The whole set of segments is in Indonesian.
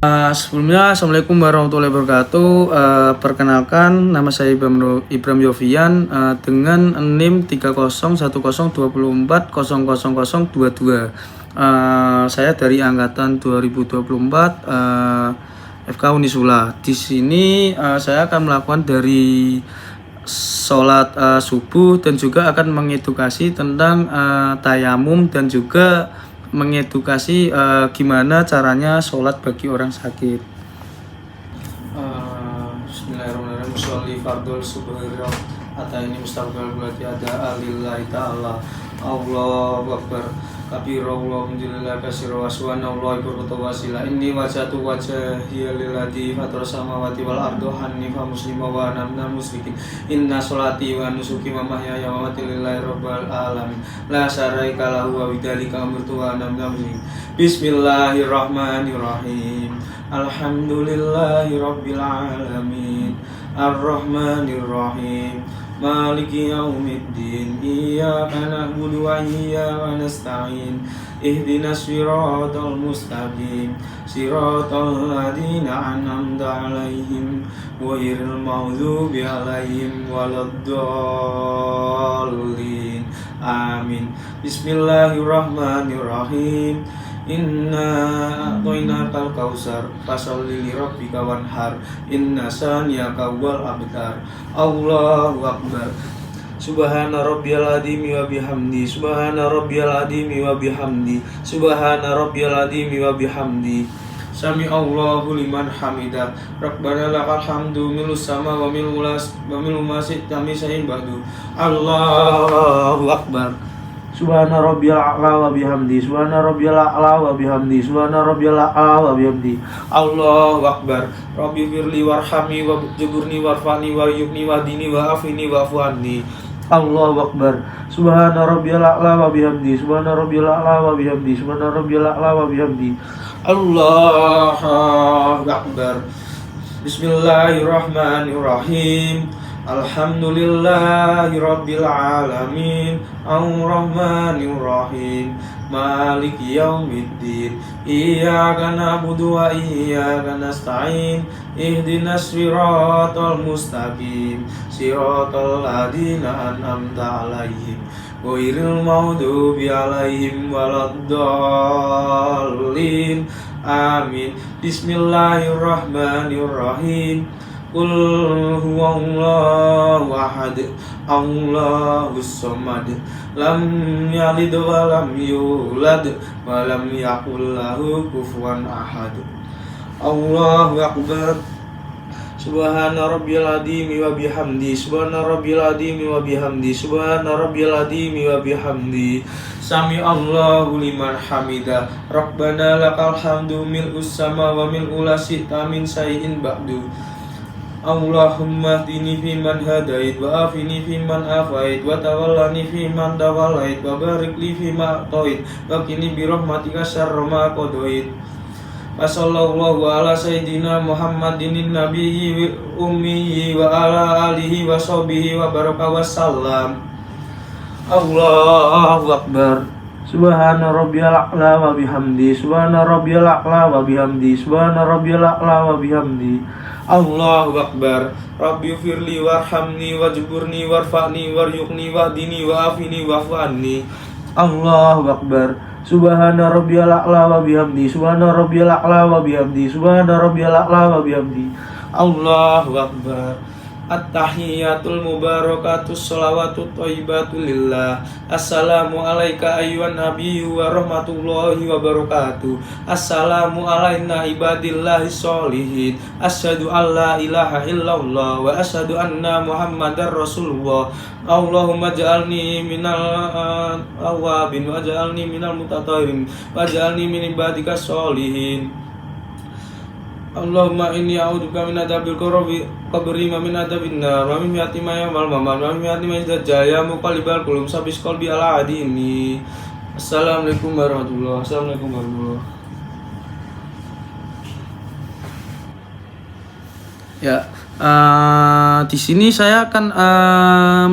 Sebelumnya, Assalamualaikum warahmatullahi wabarakatuh. Perkenalkan, nama saya Ibram Yofian dengan NIM 30102024000022. Saya dari angkatan 2024 FK Unisula. Di sini saya akan melakukan dari sholat subuh dan juga akan mengedukasi tentang tayamum dan juga mengedukasi gimana caranya sholat bagi orang sakit. Bismillahirrahmanirrahim. Sholli fardul subhirrah ataini mustaqbal berarti ada alillahi ta'ala. Allahu akbar kabira alhamdulillah kasira wa subhanallahi wa wasila inni wajhatu wajhiya lilladzi fatara samawati wal arda hanifa muslima wa ana minal musyrikin inna sholati wa nusuki wa mahyaya wa mamati lillahi rabbil alamin la syarika lahu wa bidzalika umirtu wa ana minal muslimin. Bismillahirrahmanirrahim. Alhamdulillahi rabbil alamin arrahmanir rahim maliki yaumiddin iyyaka na'budu wa iyyaka nasta'in ihdinas siratal mustaqim siratal ladzina an'amta 'alaihim ghairil maghdubi 'alaihim waladdallin amin. Bismillahirrahmanirrahim. Inna a'tainakal kautsar fasholli lirabbika wanhar inna saniyaka wal abtar. Allahu akbar. Subhana rabbiyal azimi wa bihamdi subhana rabbiyal azimi wa bihamdi subhana rabbiyal azimi wa bihamdi. Sami Allahu liman hamidah. Rabbana lakal hamdu milus sama wa milu masid kami sayin ba'du. Allahu akbar. Subhana rabbiyal a'la wa bihamdi subhana rabbiyal a'la wa bihamdi subhana rabbiyal a'la wa bihamdi. Allahu akbar. Rabbi firli warhamni wa jburni warfani waryukni wahdini wa afini wa'fu anni. Allahu akbar. Subhana rabbiyal a'la wa bihamdi subhana rabbiyal a'la wa bihamdi subhana rabbiyal a'la wa bihamdi. Allahu akbar. Bismillahirrahmanirrahim. Alhamdulillahi rabbil alamin ar-rahmanir rahim maliki yaumiddin iyyaka na'budu wa iyyaka nasta'in ihdinas siratal mustaqim siratal ladzina an'amta 'alaihim ghairil maghdubi 'alaihim waladdallin amin. Bismillahirrahmanirrahim. Qul huwallahu ahad Allahus samad lam yalid wa lam yulad wa lam yakul lahu kufuwan ahad. Allahu akbar. Subhana rabbiyal azimi wa bihamdi subhana rabbiyal azimi wa bihamdi subhana rabbiyal azimi wa bihamdi. Sami Allahu liman hamidah. Rabbana lakal hamdu mil'us sama wa mil'u la syi'ta min syai'in ba'du. Allahumma hdini fiman hadait wa afini fiman afait wa tawallani fiman tawallait wa barik li fima a'tait wa qini bi rahmatika syarra ma qadait. Wassallallahu ala sayyidina Muhammadin nabiyyi ummi wa ala alihi wa sahbihi wa baraka wassalam. Allahu akbar. Subhana rabbiyal a'la wa bihamdi subhana rabbiyal a'la wa bihamdi subhana rabbiyal a'la wa bihamdi. Allahu akbar. Rabbi firli warhamni wajburni warfa'ni waryukni wahdini wa afini wa'fu anni. Allahu akbar. Subhana rabbiyal a'la wa bihamdi subhana rabbiyal a'la wa bihamdi subhana rabbiyal a'la wa bihamdi. Allahu akbar. At-tahiyyatul mubarakatus sholawatut thayyibatu lillah. Assalamu alayka ayyuhan nabiyyu wa rahmatullahi wa barakatuh. Assalamu alayna ibadillahi sholihin. Asyhadu an la ilaha illallah wa asyhadu anna muhammadar rasulullah. Allahumma ja'alni minal awwabin wa ja'alni minal mutatahhirin wa ja'alni min ibadikas sholihin. Allahumma inni a'udzubika min adzabil qabri wa min adzabin nar wa min fitnatil mahya wal mamat wa min fitnatil dajjal ya muqallibal qulub sabbis qalbi ala adini. Assalamualaikum warahmatullahi wabarakatuh. Ya, Di sini saya akan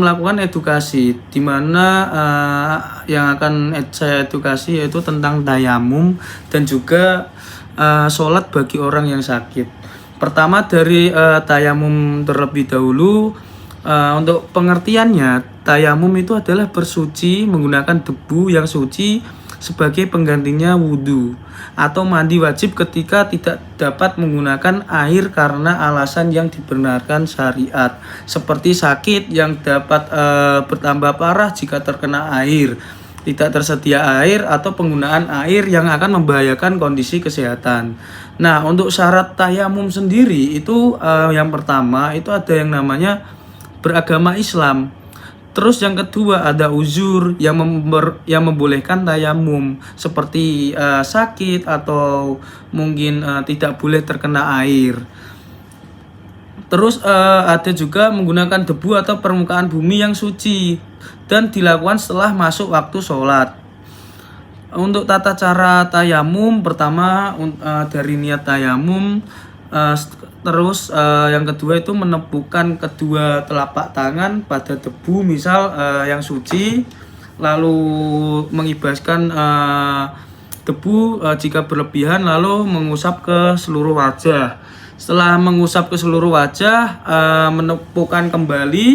melakukan edukasi, di mana yang akan saya edukasi yaitu tentang tayamum dan juga sholat bagi orang yang sakit. Pertama dari tayamum terlebih dahulu. Untuk pengertiannya, tayamum itu adalah bersuci menggunakan debu yang suci sebagai penggantinya wudhu atau mandi wajib ketika tidak dapat menggunakan air karena alasan yang dibenarkan syariat, seperti sakit yang dapat bertambah parah jika terkena air, tidak tersedia air, atau penggunaan air yang akan membahayakan kondisi kesehatan. Nah, untuk syarat tayamum sendiri itu yang pertama itu ada yang namanya beragama Islam. Terus yang kedua ada uzur yang membolehkan tayamum, seperti sakit atau mungkin tidak boleh terkena air. Terus ada juga menggunakan debu atau permukaan bumi yang suci dan dilakukan setelah masuk waktu sholat. Untuk tata cara tayamum, pertama dari niat tayamum, terus yang kedua itu menepukkan kedua telapak tangan pada debu misal yang suci, lalu mengibaskan debu jika berlebihan, lalu mengusap ke seluruh wajah. Setelah mengusap ke seluruh wajah, menepukkan kembali,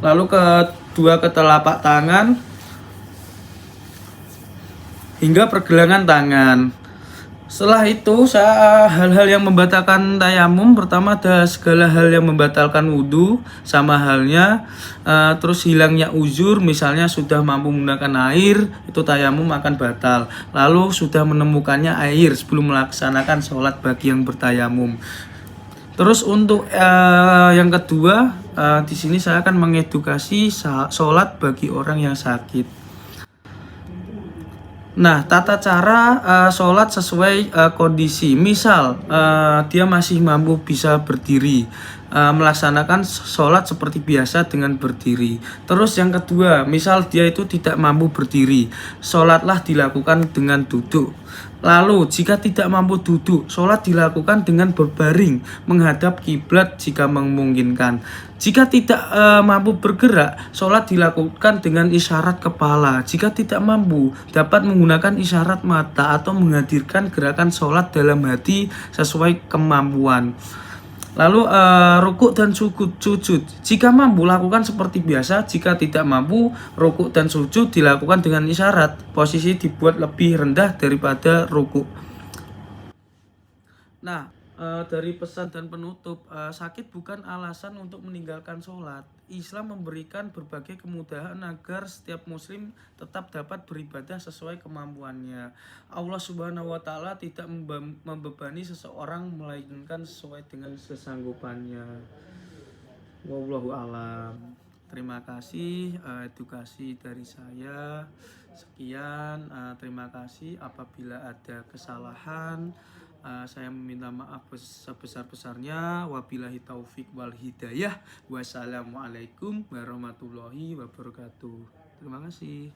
lalu kedua telapak tangan hingga pergelangan tangan. Setelah itu hal-hal yang membatalkan tayamum, pertama ada segala hal yang membatalkan wudhu, sama halnya terus hilangnya uzur, misalnya sudah mampu menggunakan air, itu tayamum akan batal. Lalu sudah menemukannya air sebelum melaksanakan sholat bagi yang bertayamum. Terus untuk yang kedua, di sini saya akan mengedukasi sholat bagi orang yang sakit. Nah, tata cara sholat sesuai kondisi. Misal dia masih mampu bisa berdiri, melaksanakan sholat seperti biasa dengan berdiri. Terus yang kedua, misal dia itu tidak mampu berdiri, sholatlah dilakukan dengan duduk. Lalu jika tidak mampu duduk, sholat dilakukan dengan berbaring menghadap kiblat jika memungkinkan. Jika tidak mampu bergerak, sholat dilakukan dengan isyarat kepala. Jika tidak mampu, dapat menggunakan isyarat mata atau menghadirkan gerakan sholat dalam hati sesuai kemampuan. Lalu rukuk dan sujud. Jika mampu, lakukan seperti biasa. Jika tidak mampu, rukuk dan sujud dilakukan dengan isyarat. Posisi dibuat lebih rendah daripada rukuk. Nah, dari pesan dan penutup, sakit bukan alasan untuk meninggalkan sholat. Islam memberikan berbagai kemudahan agar setiap muslim tetap dapat beribadah sesuai kemampuannya. Allah Subhanahu wa Ta'ala tidak membebani seseorang melainkan sesuai dengan sesanggupannya. Wallahu alam. Terima kasih edukasi dari saya. Sekian, terima kasih. Apabila ada kesalahan, saya meminta maaf sebesar-besarnya. Wabillahi taufik wal hidayah. Wassalamualaikum warahmatullahi wabarakatuh. Terima kasih.